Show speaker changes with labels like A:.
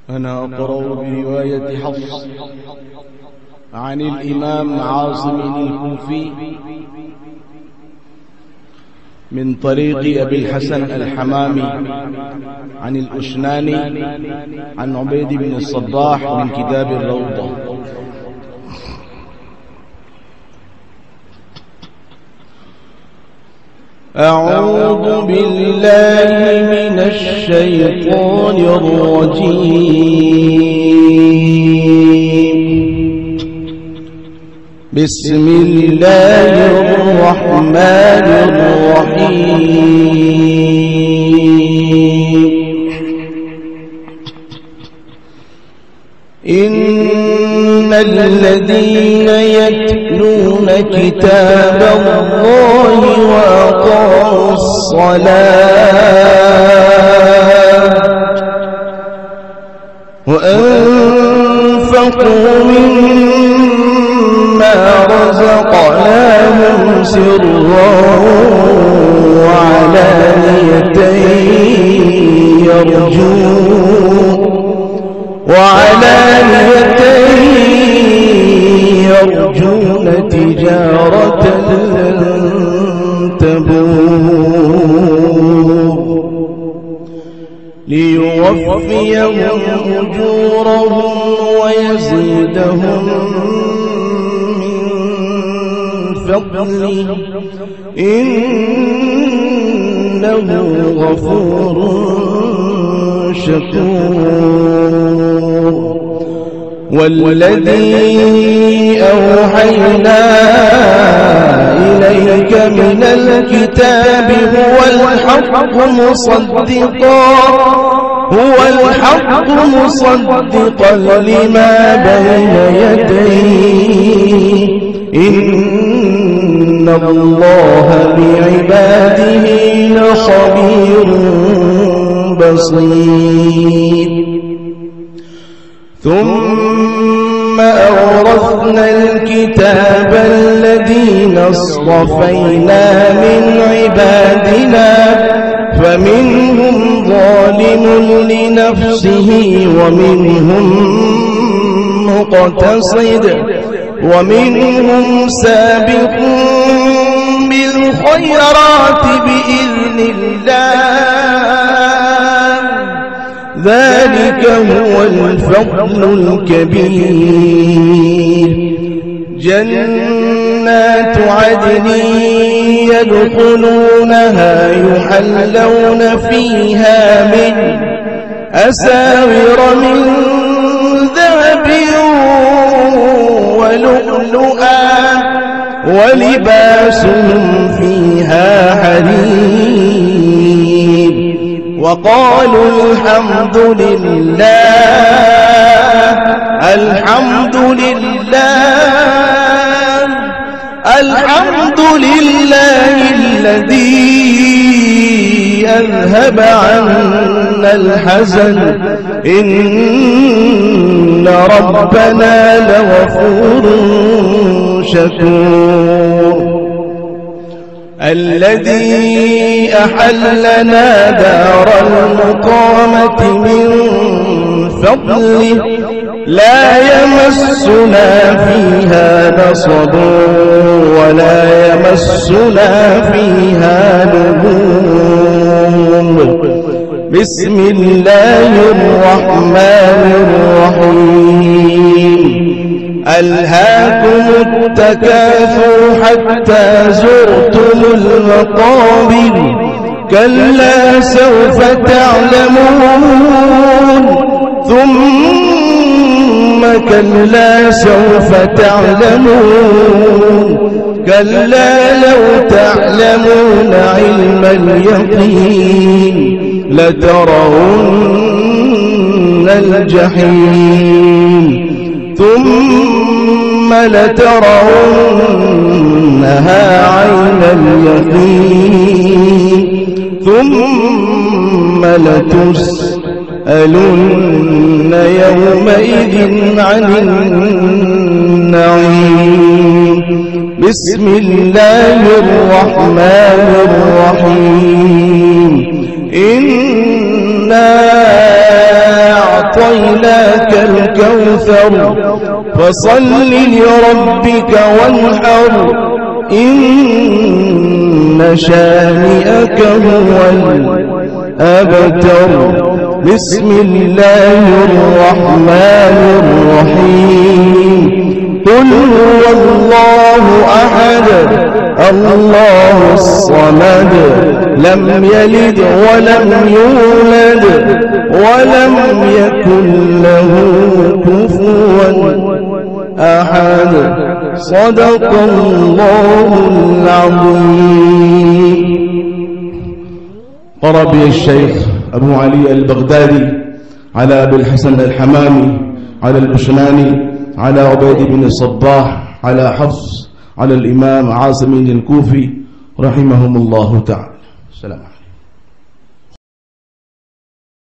A: أنا أقرأ برواية حفص عن الإمام عاصم الكوفي من طريق أبي الحسن الحمامي عن الأشناني عن عبيد بن الصباح من كتاب الروضة. أعوذ بالله من الشيطان الرجيم. بسم الله الرحمن الرحيم. إن الذين يتلون كتاب الله وأقاموا الصلاة وأنفقوا مما رزقناهم سرا وعلانية يرجون تجارة لن تبور ليوفيهم أجورهم ويزيدهم من فضله إنه غفور شكور. والذي أوحينا إليك من الكتاب هو الحق مصدقا لما بين يديه إن الله بعباده لخبير بصير. ثم أورثنا الكتاب الذين اصطفينا من عبادنا فمنهم ظالم لنفسه ومنهم مقتصد ومنهم سابق بالخيرات بإذن الله ذلك هو الفضل الكبير. جنات عدن يدخلونها يحلون فيها من أساور من ذهب ولؤلؤا ولباسهم فيها حرير. وقالوا الحمد لله الذي أذهب عنا الحزن إن ربنا لغفور شكور. الذي أحلنا دار المقامة من فضله لا يمسنا فيها نصب ولا يمسنا فيها لغوب. بسم الله الرحمن الرحيم. ألهاكم التكاثر حتى زرتم المقابر كلا سوف تعلمون ثم كلا سوف تعلمون كلا لو تعلمون علم اليقين لترون الجحيم ثم لترونها عين اليقين ثم لتسألن يومئذ عن النعيم. بسم الله الرحمن الرحيم. إنا أعطيناك الكوثر فصل لربك وانحر إن شانئك هو الأبتر. بسم الله الرحمن الرحيم. قل هو الله أحد الله الصمد لم يلد ولم يولد ولم يكن له كفوا أحد. صدق الله العظيم. قرأ بي الشيخ أبو علي البغدادي على أبي الحسن الحمامي على الأشناني على عبيد بن الصباح على حفص على الإمام عاصم الكوفي رحمهم الله تعالى. السلام عليكم.